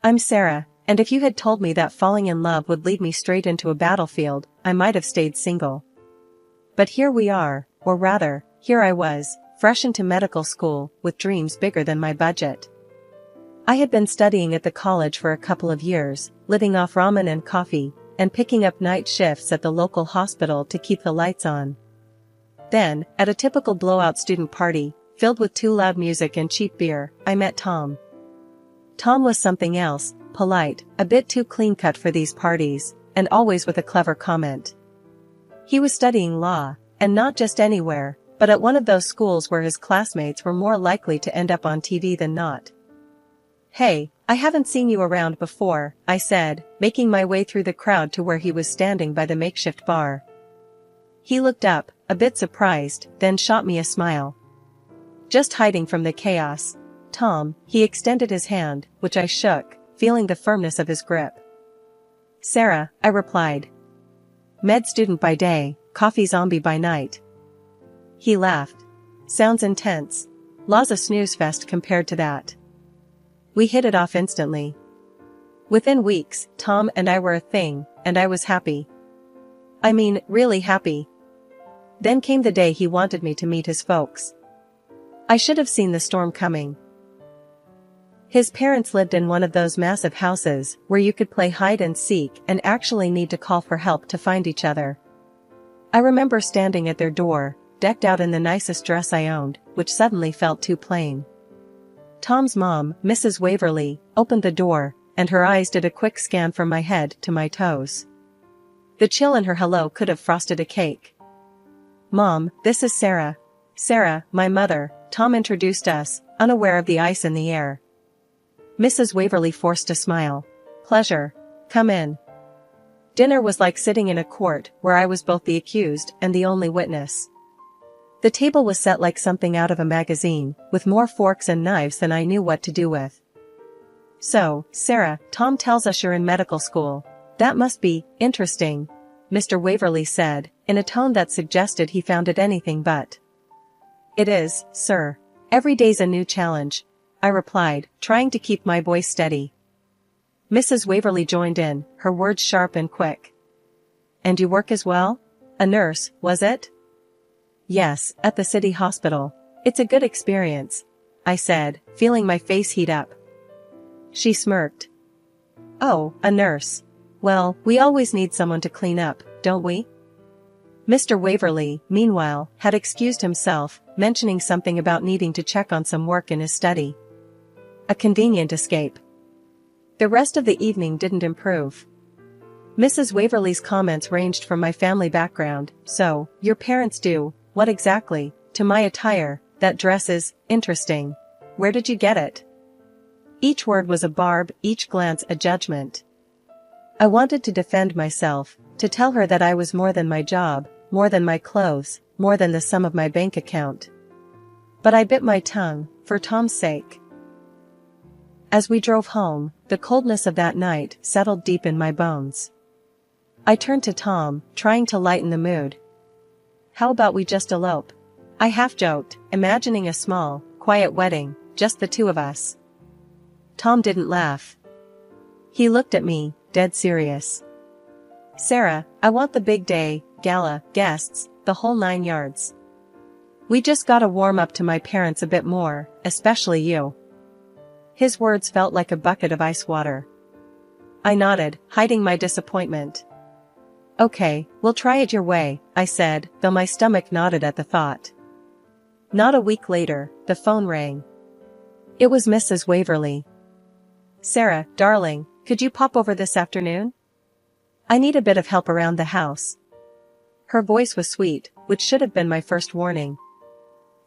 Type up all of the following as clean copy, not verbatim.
I'm Sarah, and if you had told me that falling in love would lead me straight into a battlefield, I might have stayed single. But here we are, or rather, here I was, fresh into medical school, with dreams bigger than my budget. I had been studying at the college for a couple of years, living off ramen and coffee, and picking up night shifts at the local hospital to keep the lights on. Then, at a typical blowout student party, filled with too loud music and cheap beer, I met Tom. Tom was something else, polite, a bit too clean-cut for these parties, and always with a clever comment. He was studying law, and not just anywhere, but at one of those schools where his classmates were more likely to end up on TV than not. "Hey, I haven't seen you around before," I said, making my way through the crowd to where he was standing by the makeshift bar. He looked up, a bit surprised, then shot me a smile. "Just hiding from the chaos, Tom," he extended his hand, which I shook, feeling the firmness of his grip. "Sarah," I replied. "Med student by day, coffee zombie by night." He laughed. "Sounds intense. Law's a snooze fest compared to that." We hit it off instantly. Within weeks, Tom and I were a thing, and I was happy. I mean, really happy. Then came the day he wanted me to meet his folks. I should have seen the storm coming. His parents lived in one of those massive houses where you could play hide and seek and actually need to call for help to find each other. I remember standing at their door, decked out in the nicest dress I owned, which suddenly felt too plain. Tom's mom, Mrs. Waverly, opened the door, and her eyes did a quick scan from my head to my toes. The chill in her hello could have frosted a cake. "Mom, this is Sarah." "Sarah, my mother," Tom introduced us, unaware of the ice in the air. Mrs. Waverly forced a smile. "Pleasure. Come in." Dinner was like sitting in a court where I was both the accused and the only witness. The table was set like something out of a magazine, with more forks and knives than I knew what to do with. "So, Sarah, Tom tells us you're in medical school. That must be interesting," Mr. Waverly said, in a tone that suggested he found it anything but. "It is, sir. Every day's a new challenge," I replied, trying to keep my voice steady. Mrs. Waverly joined in, her words sharp and quick. "And you work as well? A nurse, was it?" "Yes, at the city hospital. It's a good experience," I said, feeling my face heat up. She smirked. "Oh, a nurse. Well, we always need someone to clean up, don't we?" Mr. Waverly, meanwhile, had excused himself, mentioning something about needing to check on some work in his study. A convenient escape. The rest of the evening didn't improve. Mrs. Waverly's comments ranged from my family background, "So, your parents do, what exactly?" to my attire, "That dress is interesting. Where did you get it?" Each word was a barb, each glance a judgment. I wanted to defend myself, to tell her that I was more than my job, more than my clothes, more than the sum of my bank account. But I bit my tongue, for Tom's sake. As we drove home, the coldness of that night settled deep in my bones. I turned to Tom, trying to lighten the mood. "How about we just elope?" I half-joked, imagining a small, quiet wedding, just the two of us. Tom didn't laugh. He looked at me, dead serious. "Sarah, I want the big day, gala, guests, the whole 9 yards. We just gotta warm up to my parents a bit more, especially you." His words felt like a bucket of ice water. I nodded, hiding my disappointment. "Okay, we'll try it your way," I said, though my stomach knotted at the thought. Not a week later, the phone rang. It was Mrs. Waverly. "Sarah, darling, could you pop over this afternoon? I need a bit of help around the house." Her voice was sweet, which should have been my first warning.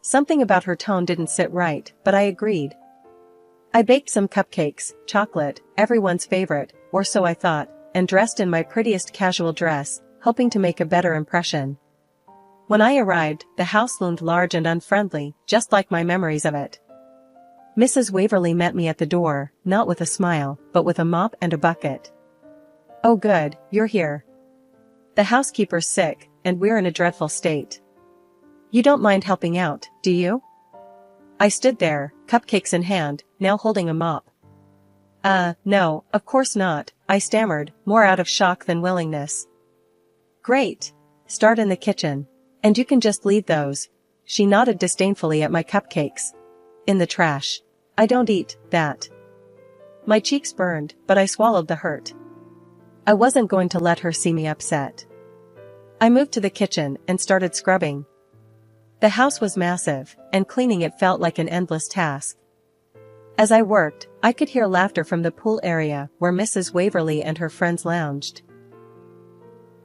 Something about her tone didn't sit right, but I agreed. I baked some cupcakes, chocolate, everyone's favorite, or so I thought, and dressed in my prettiest casual dress, hoping to make a better impression. When I arrived, the house loomed large and unfriendly, just like my memories of it. Mrs. Waverly met me at the door, not with a smile, but with a mop and a bucket. "Oh good, you're here. The housekeeper's sick, and we're in a dreadful state. You don't mind helping out, do you?" I stood there, cupcakes in hand, now holding a mop. No, of course not, I stammered, more out of shock than willingness. Great. Start in the kitchen. And you can just leave those. She nodded disdainfully at my cupcakes. In the trash. I don't eat that. My cheeks burned, but I swallowed the hurt. I wasn't going to let her see me upset. I moved to the kitchen and started scrubbing. The house was massive, and cleaning it felt like an endless task. As I worked, I could hear laughter from the pool area where Mrs. Waverly and her friends lounged.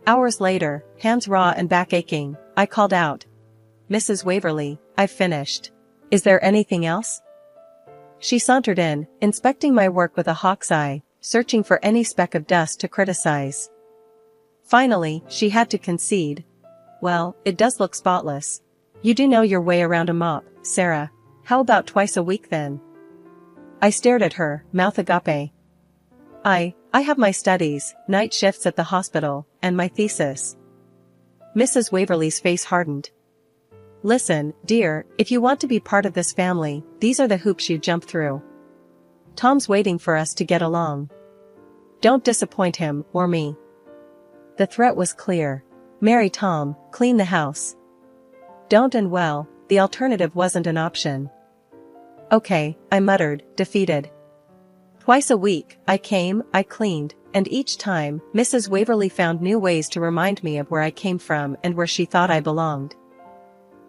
Hours later, hands raw and back aching, I called out, "Mrs. Waverly, I've finished. Is there anything else?" She sauntered in, inspecting my work with a hawk's eye, searching for any speck of dust to criticize. Finally, she had to concede. "Well, it does look spotless. You do know your way around a mop, Sarah. How about twice a week then?" I stared at her, mouth agape. I have my studies, night shifts at the hospital, and my thesis." Mrs. Waverly's face hardened. "Listen, dear, if you want to be part of this family, these are the hoops you jump through. Tom's waiting for us to get along. Don't disappoint him, or me." The threat was clear. Marry Tom, clean the house. Don't, and well, the alternative wasn't an option. "Okay," I muttered, defeated. Twice a week, I came, I cleaned, and each time, Mrs. Waverly found new ways to remind me of where I came from and where she thought I belonged.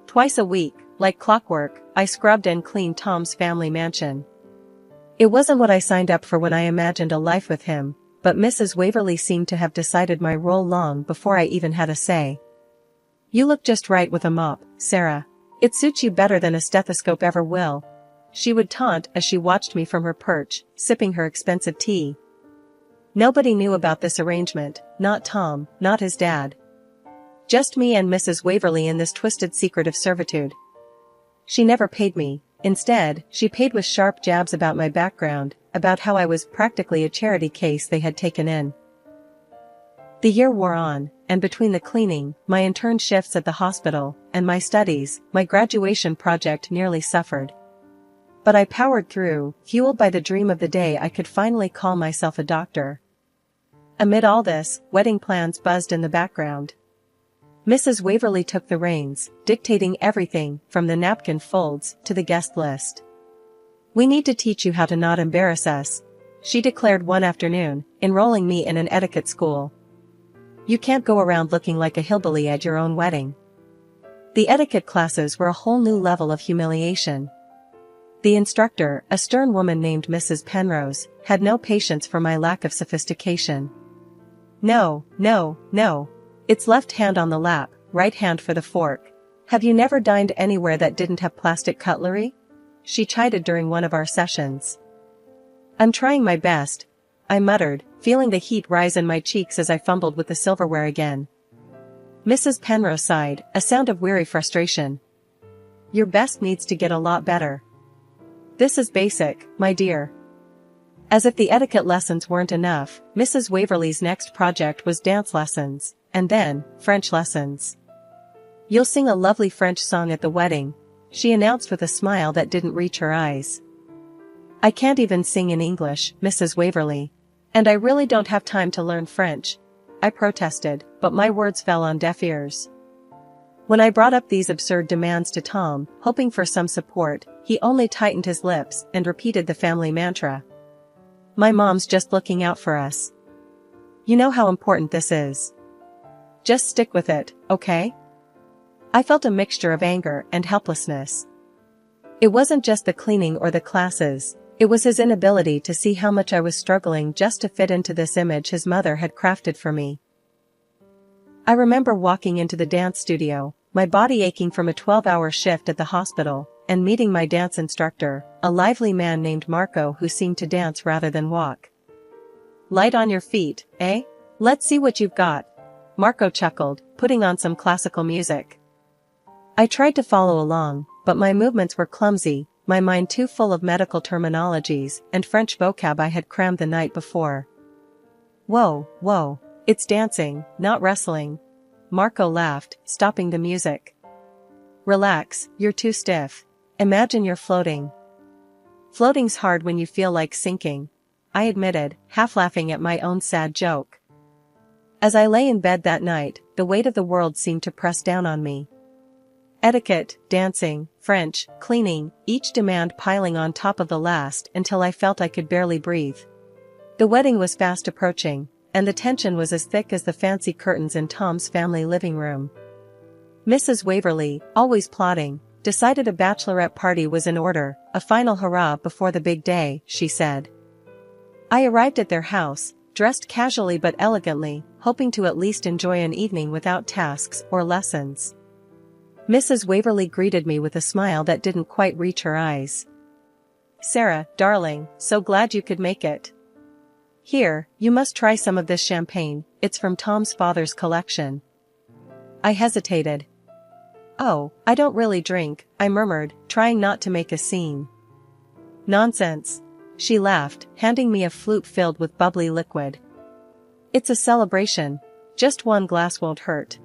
Twice a week, like clockwork, I scrubbed and cleaned Tom's family mansion. It wasn't what I signed up for when I imagined a life with him, but Mrs. Waverly seemed to have decided my role long before I even had a say. "You look just right with a mop, Sarah. It suits you better than a stethoscope ever will," she would taunt as she watched me from her perch, sipping her expensive tea. Nobody knew about this arrangement, not Tom, not his dad. Just me and Mrs. Waverly in this twisted secret of servitude. She never paid me. Instead, she paid with sharp jabs about my background, about how I was practically a charity case they had taken in. The year wore on, and between the cleaning, my intern shifts at the hospital, and my studies, my graduation project nearly suffered. But I powered through, fueled by the dream of the day I could finally call myself a doctor. Amid all this, wedding plans buzzed in the background. Mrs. Waverly took the reins, dictating everything from the napkin folds to the guest list. "We need to teach you how to not embarrass us," she declared one afternoon, enrolling me in an etiquette school. "You can't go around looking like a hillbilly at your own wedding." The etiquette classes were a whole new level of humiliation. The instructor, a stern woman named Mrs. Penrose, had no patience for my lack of sophistication. No. It's left hand on the lap, right hand for the fork. Have you never dined anywhere that didn't have plastic cutlery?" she chided during one of our sessions. "I'm trying my best," I muttered, feeling the heat rise in my cheeks as I fumbled with the silverware again. Mrs. Penrose sighed, a sound of weary frustration. "Your best needs to get a lot better. This is basic, my dear." As if the etiquette lessons weren't enough, Mrs. Waverly's next project was dance lessons, and then, French lessons. "You'll sing a lovely French song at the wedding," she announced with a smile that didn't reach her eyes. "I can't even sing in English, Mrs. Waverly. And I really don't have time to learn French," I protested, but my words fell on deaf ears. When I brought up these absurd demands to Tom, hoping for some support, he only tightened his lips and repeated the family mantra. "My mom's just looking out for us. You know how important this is. Just stick with it, okay?" I felt a mixture of anger and helplessness. It wasn't just the cleaning or the classes, it was his inability to see how much I was struggling just to fit into this image his mother had crafted for me. I remember walking into the dance studio, my body aching from a 12-hour shift at the hospital, and meeting my dance instructor, a lively man named Marco who seemed to dance rather than walk. "Light on your feet, eh? Let's see what you've got," Marco chuckled, putting on some classical music. I tried to follow along, but my movements were clumsy, my mind too full of medical terminologies and French vocab I had crammed the night before. Whoa, it's dancing, not wrestling," Marco laughed, stopping the music. "Relax, you're too stiff. Imagine you're floating." "Floating's hard when you feel like sinking," I admitted, half laughing at my own sad joke. As I lay in bed that night, the weight of the world seemed to press down on me. Etiquette, dancing, French, cleaning, each demand piling on top of the last until I felt I could barely breathe. The wedding was fast approaching, and the tension was as thick as the fancy curtains in Tom's family living room. Mrs. Waverly, always plotting, decided a bachelorette party was in order, a final hurrah before the big day, she said. I arrived at their house, dressed casually but elegantly, hoping to at least enjoy an evening without tasks or lessons. Mrs. Waverly greeted me with a smile that didn't quite reach her eyes. "Sarah, darling, so glad you could make it. Here, you must try some of this champagne, it's from Tom's father's collection." I hesitated. "Oh, I don't really drink," I murmured, trying not to make a scene. "Nonsense," she laughed, handing me a flute filled with bubbly liquid. "It's a celebration. Just one glass won't hurt."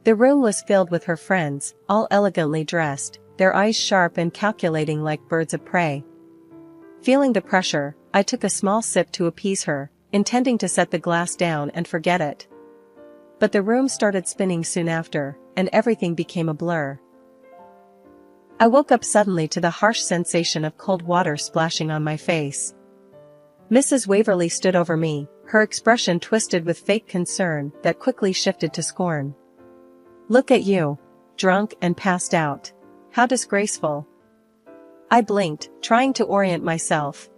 The room was filled with her friends, all elegantly dressed, their eyes sharp and calculating like birds of prey. Feeling the pressure, I took a small sip to appease her, intending to set the glass down and forget it. But the room started spinning soon after, and everything became a blur. I woke up suddenly to the harsh sensation of cold water splashing on my face. Mrs. Waverly stood over me, her expression twisted with fake concern that quickly shifted to scorn. "Look at you. Drunk and passed out. How disgraceful." I blinked, trying to orient myself.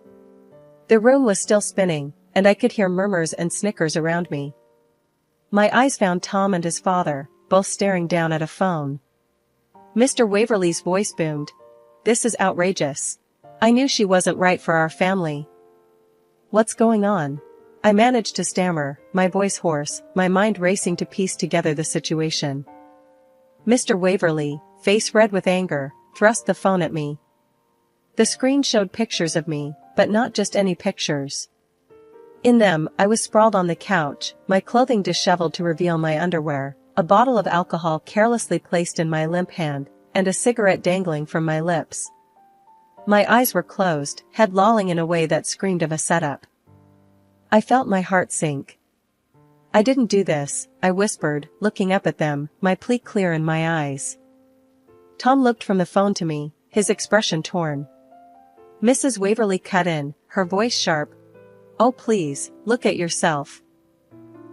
The room was still spinning, and I could hear murmurs and snickers around me. My eyes found Tom and his father, both staring down at a phone. Mr. Waverly's voice boomed. "This is outrageous. I knew she wasn't right for our family." "What's going on?" I managed to stammer, my voice hoarse, my mind racing to piece together the situation. Mr. Waverly, face red with anger, thrust the phone at me. The screen showed pictures of me, but not just any pictures. In them, I was sprawled on the couch, my clothing disheveled to reveal my underwear, a bottle of alcohol carelessly placed in my limp hand, and a cigarette dangling from my lips. My eyes were closed, head lolling in a way that screamed of a setup. I felt my heart sink. "I didn't do this," I whispered, looking up at them, my plea clear in my eyes. Tom looked from the phone to me, his expression torn. Mrs. Waverly cut in, her voice sharp. "Oh please, look at yourself.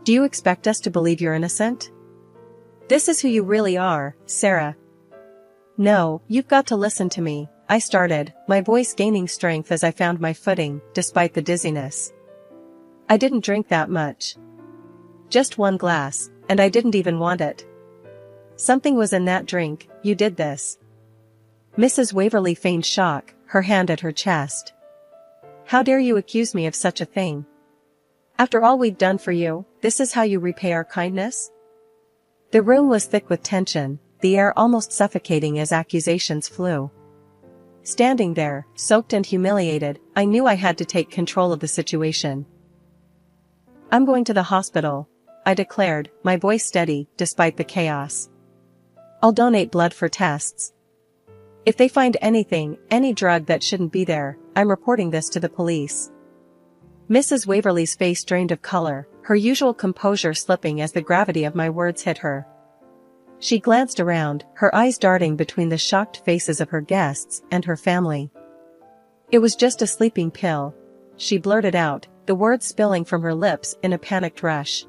Do you expect us to believe you're innocent? This is who you really are, Sarah." "No, you've got to listen to me," I started, my voice gaining strength as I found my footing, despite the dizziness. "I didn't drink that much. Just one glass, and I didn't even want it. Something was in that drink, you did this." Mrs. Waverly feigned shock, her hand at her chest. "How dare you accuse me of such a thing? After all we've done for you, this is how you repay our kindness?" The room was thick with tension, the air almost suffocating as accusations flew. Standing there, soaked and humiliated, I knew I had to take control of the situation. "I'm going to the hospital," I declared, my voice steady, despite the chaos. "I'll donate blood for tests. If they find anything, any drug that shouldn't be there, I'm reporting this to the police." Mrs. Waverly's face drained of color, her usual composure slipping as the gravity of my words hit her. She glanced around, her eyes darting between the shocked faces of her guests and her family. "It was just a sleeping pill," she blurted out, the words spilling from her lips in a panicked rush.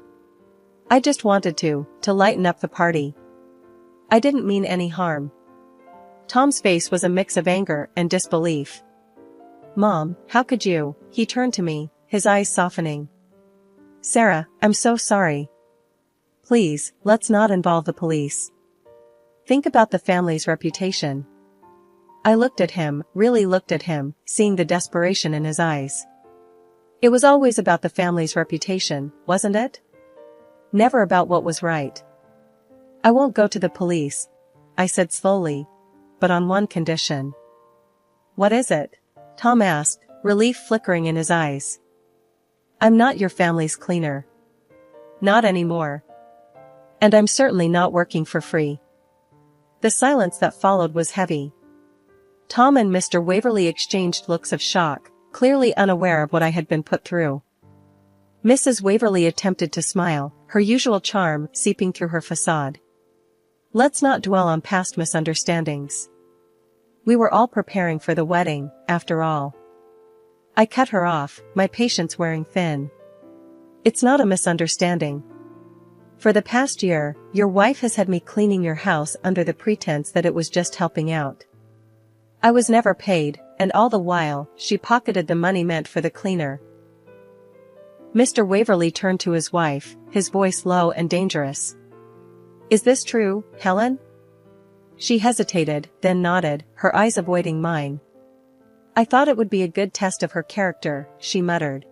"I just wanted to lighten up the party. I didn't mean any harm." Tom's face was a mix of anger and disbelief. "Mom, how could you?" He turned to me, his eyes softening. "Sarah, I'm so sorry. Please, let's not involve the police. Think about the family's reputation." I looked at him, really looked at him, seeing the desperation in his eyes. It was always about the family's reputation, wasn't it? Never about what was right. "I won't go to the police," I said slowly, "but on one condition." "What is it?" Tom asked, relief flickering in his eyes. "I'm not your family's cleaner. Not anymore. And I'm certainly not working for free." The silence that followed was heavy. Tom and Mr. Waverly exchanged looks of shock, clearly unaware of what I had been put through. Mrs. Waverly attempted to smile, her usual charm seeping through her facade. Let's not dwell on past misunderstandings. We were all preparing for the wedding, after all. I cut her off, my patience wearing thin. It's not a misunderstanding. For the past year, your wife has had me cleaning your house under the pretense that it was just helping out. I was never paid, and all the while, she pocketed the money meant for the cleaner. Mr. Waverly turned to his wife, his voice low and dangerous. Is this true, Helen? She hesitated, then nodded, her eyes avoiding mine. I thought it would be a good test of her character, she muttered.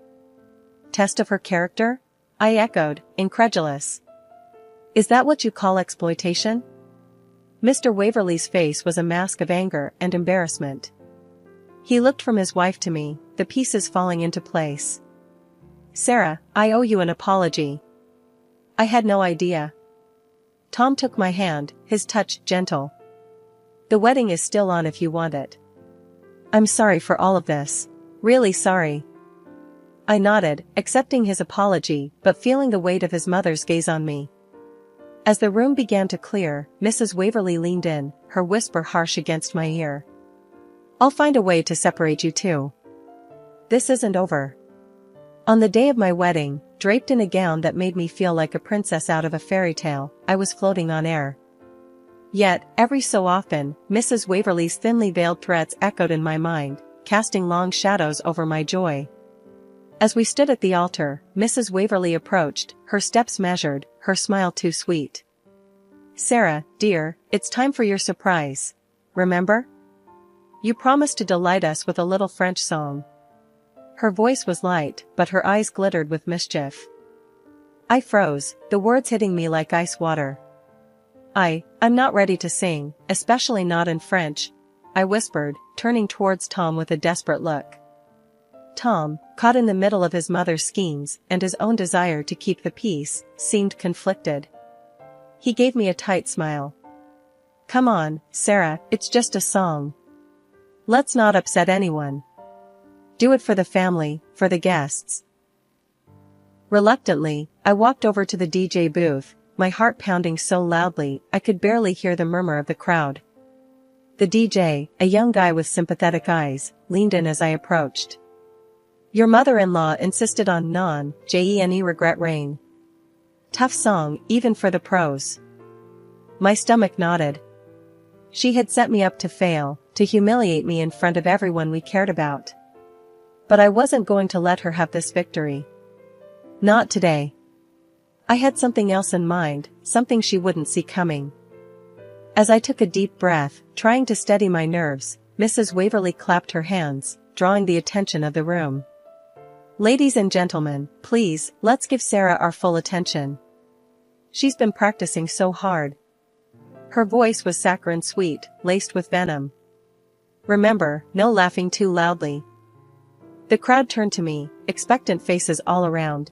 Test of her character? I echoed, incredulous. Is that what you call exploitation? Mr. Waverly's face was a mask of anger and embarrassment. He looked from his wife to me, the pieces falling into place. Sarah, I owe you an apology. I had no idea. Tom took my hand, his touch gentle. The wedding is still on if you want it. I'm sorry for all of this. Really sorry. I nodded, accepting his apology, but feeling the weight of his mother's gaze on me. As the room began to clear, Mrs. Waverly leaned in, her whisper harsh against my ear. I'll find a way to separate you two. This isn't over. On the day of my wedding, draped in a gown that made me feel like a princess out of a fairy tale, I was floating on air. Yet, every so often, Mrs. Waverly's thinly veiled threats echoed in my mind, casting long shadows over my joy. As we stood at the altar, Mrs. Waverly approached, her steps measured, her smile too sweet. Sarah, dear, it's time for your surprise. Remember? You promised to delight us with a little French song. Her voice was light, but her eyes glittered with mischief. I froze, the words hitting me like ice water. I'm not ready to sing, especially not in French, I whispered, turning towards Tom with a desperate look. Tom, caught in the middle of his mother's schemes and his own desire to keep the peace, seemed conflicted. He gave me a tight smile. Come on, Sarah, it's just a song. Let's not upset anyone. Do it for the family, for the guests. Reluctantly, I walked over to the DJ booth, my heart pounding so loudly I could barely hear the murmur of the crowd. The DJ, a young guy with sympathetic eyes, leaned in as I approached. Your mother-in-law insisted on non-Jene regret rain. Tough song, even for the pros. My stomach nodded. She had set me up to fail, to humiliate me in front of everyone we cared about. But I wasn't going to let her have this victory. Not today. I had something else in mind, something she wouldn't see coming. As I took a deep breath, trying to steady my nerves, Mrs. Waverly clapped her hands, drawing the attention of the room. Ladies and gentlemen, please, let's give Sarah our full attention. She's been practicing so hard. Her voice was saccharine sweet, laced with venom. Remember, no laughing too loudly. The crowd turned to me, expectant faces all around.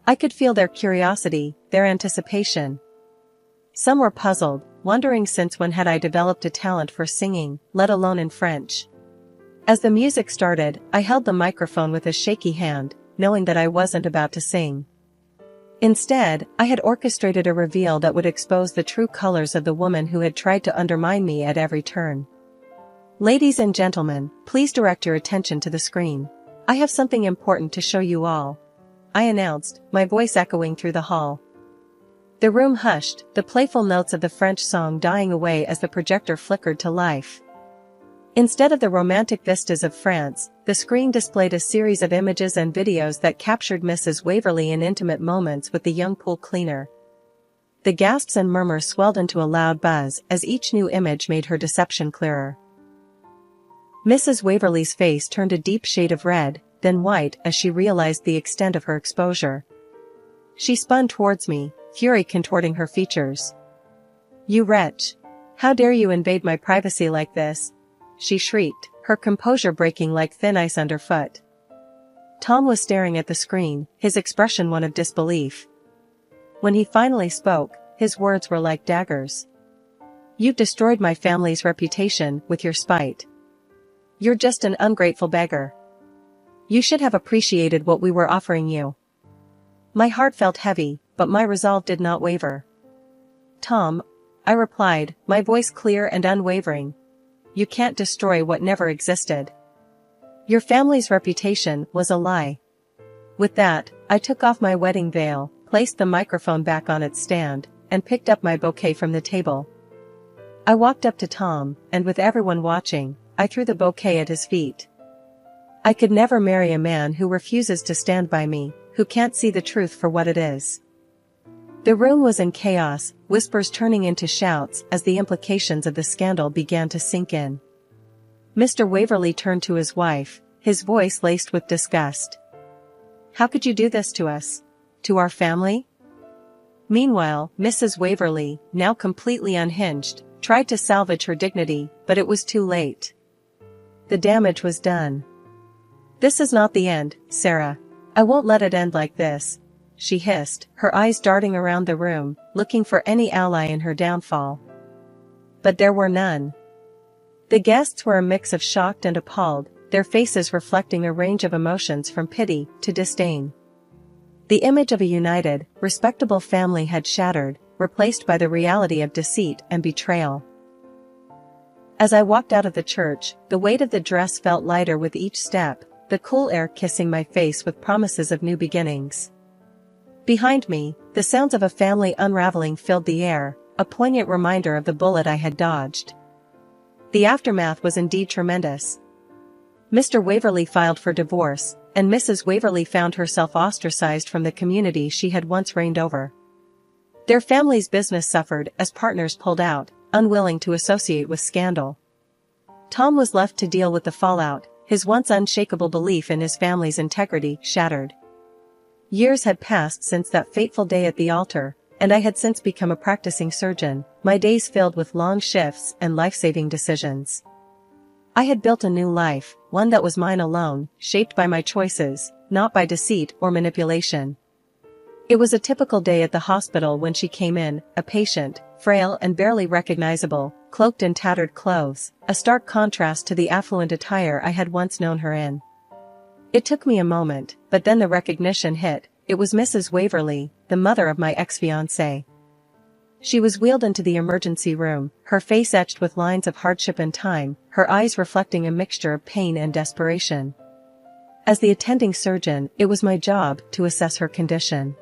I could feel their curiosity, their anticipation. Some were puzzled, wondering since when had I developed a talent for singing, let alone in French. As the music started, I held the microphone with a shaky hand, knowing that I wasn't about to sing. Instead, I had orchestrated a reveal that would expose the true colors of the woman who had tried to undermine me at every turn. Ladies and gentlemen, please direct your attention to the screen. I have something important to show you all, I announced, my voice echoing through the hall. The room hushed, the playful notes of the French song dying away as the projector flickered to life. Instead of the romantic vistas of France, the screen displayed a series of images and videos that captured Mrs. Waverly in intimate moments with the young pool cleaner. The gasps and murmurs swelled into a loud buzz as each new image made her deception clearer. Mrs. Waverly's face turned a deep shade of red, then white as she realized the extent of her exposure. She spun towards me, fury contorting her features. You wretch! How dare you invade my privacy like this? She shrieked, her composure breaking like thin ice underfoot. Tom was staring at the screen, his expression one of disbelief. When he finally spoke, his words were like daggers. You've destroyed my family's reputation with your spite. You're just an ungrateful beggar. You should have appreciated what we were offering you. My heart felt heavy, but my resolve did not waver. Tom, I replied, my voice clear and unwavering. You can't destroy what never existed. Your family's reputation was a lie. With that, I took off my wedding veil, placed the microphone back on its stand, and picked up my bouquet from the table. I walked up to Tom, and with everyone watching, I threw the bouquet at his feet. I could never marry a man who refuses to stand by me, who can't see the truth for what it is. The room was in chaos, whispers turning into shouts as the implications of the scandal began to sink in. Mr. Waverley turned to his wife, his voice laced with disgust. How could you do this to us? To our family? Meanwhile, Mrs. Waverley, now completely unhinged, tried to salvage her dignity, but it was too late. The damage was done. This is not the end, Sarah. I won't let it end like this, she hissed, her eyes darting around the room, looking for any ally in her downfall. But there were none. The guests were a mix of shocked and appalled, their faces reflecting a range of emotions from pity to disdain. The image of a united, respectable family had shattered, replaced by the reality of deceit and betrayal. As I walked out of the church, the weight of the dress felt lighter with each step, the cool air kissing my face with promises of new beginnings. Behind me, the sounds of a family unraveling filled the air, a poignant reminder of the bullet I had dodged. The aftermath was indeed tremendous. Mr. Waverley filed for divorce, and Mrs. Waverley found herself ostracized from the community she had once reigned over. Their family's business suffered as partners pulled out, unwilling to associate with scandal. Tom was left to deal with the fallout, his once unshakable belief in his family's integrity shattered. Years had passed since that fateful day at the altar, and I had since become a practicing surgeon, my days filled with long shifts and life-saving decisions. I had built a new life, one that was mine alone, shaped by my choices, not by deceit or manipulation. It was a typical day at the hospital when she came in, a patient, frail and barely recognizable, cloaked in tattered clothes, a stark contrast to the affluent attire I had once known her in. It took me a moment, but then the recognition hit. It was Mrs. Waverley, the mother of my ex-fiancé. She was wheeled into the emergency room, her face etched with lines of hardship and time, her eyes reflecting a mixture of pain and desperation. As the attending surgeon, it was my job to assess her condition.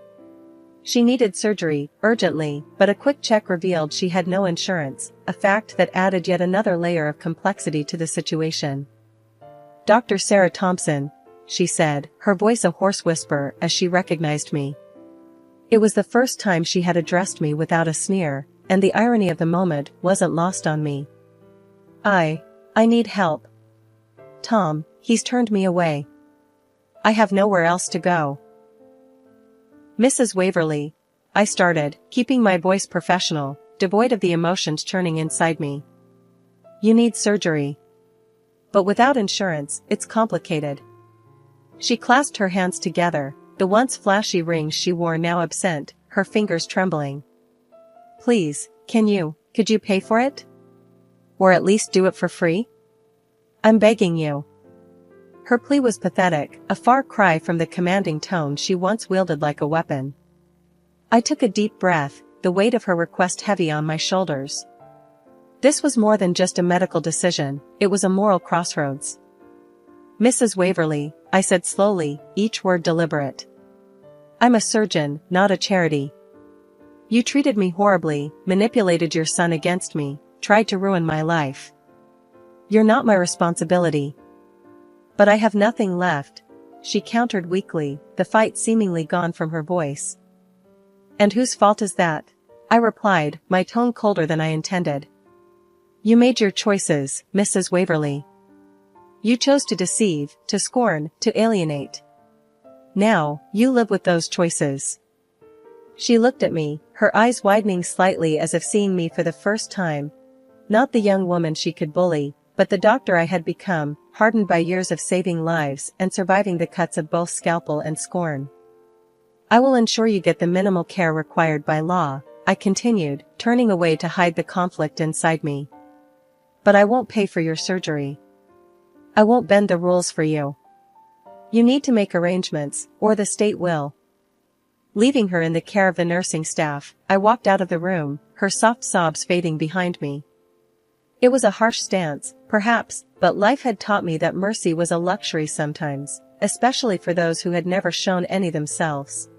She needed surgery, urgently, but a quick check revealed she had no insurance, a fact that added yet another layer of complexity to the situation. Dr. Sarah Thompson, she said, her voice a hoarse whisper as she recognized me. It was the first time she had addressed me without a sneer, and the irony of the moment wasn't lost on me. I need help. Tom, he's turned me away. I have nowhere else to go. Mrs. Waverley, I started, keeping my voice professional, devoid of the emotions churning inside me. You need surgery. But without insurance, it's complicated. She clasped her hands together, the once flashy rings she wore now absent, her fingers trembling. Please, could you pay for it? Or at least do it for free? I'm begging you. Her plea was pathetic, a far cry from the commanding tone she once wielded like a weapon. I took a deep breath, the weight of her request heavy on my shoulders. This was more than just a medical decision, it was a moral crossroads. Mrs. Waverley, I said slowly, each word deliberate. I'm a surgeon, not a charity. You treated me horribly, manipulated your son against me, tried to ruin my life. You're not my responsibility. But I have nothing left, she countered weakly, the fight seemingly gone from her voice. And whose fault is that? I replied, my tone colder than I intended. You made your choices, Mrs. Waverley. You chose to deceive, to scorn, to alienate. Now, you live with those choices. She looked at me, her eyes widening slightly as if seeing me for the first time. Not the young woman she could bully, but the doctor I had become, hardened by years of saving lives and surviving the cuts of both scalpel and scorn. I will ensure you get the minimal care required by law, I continued, turning away to hide the conflict inside me. But I won't pay for your surgery. I won't bend the rules for you. You need to make arrangements, or the state will. Leaving her in the care of the nursing staff, I walked out of the room, her soft sobs fading behind me. It was a harsh stance, perhaps, but life had taught me that mercy was a luxury sometimes, especially for those who had never shown any themselves.